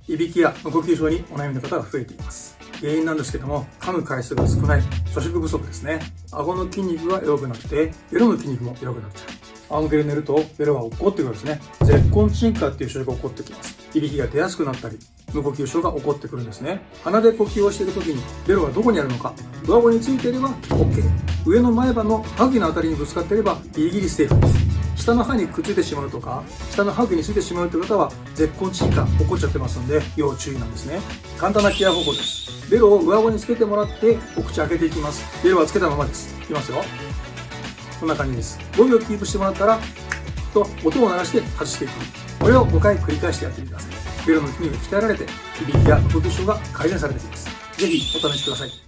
いびきや無呼吸症にお悩みの方が増えています。原因なんですけども、噛む回数が少ない貯食不足ですね。顎の筋肉が弱くなってベロの筋肉も弱くなっちゃう。仰向けで寝るとベロが落っこってくるんですね。絶根沈下っていう症状が起こってきます。いびきが出やすくなったり無呼吸症が起こってくるんですね。鼻で呼吸をしている時にベロがどこにあるのか、上顎についていれば OK、 上の前歯の歯茎のあたりにぶつかっていればギリギリセーフです。下の歯にくっついてしまうとか、下の歯茎についてしまうという方は絶根沈下起こっちゃってますので要注意なんですね。簡単なケア方法です。ベロを上顎につけてもらってお口開けていきます。ベロはつけたままです。いきますよ。こんな感じです。5秒キープしてもらったらと音を鳴らして外していく。これを5回繰り返してやってみてください。ベロの筋肉が鍛えられて、いびきや無呼吸症が改善されてきます。ぜひお試しください。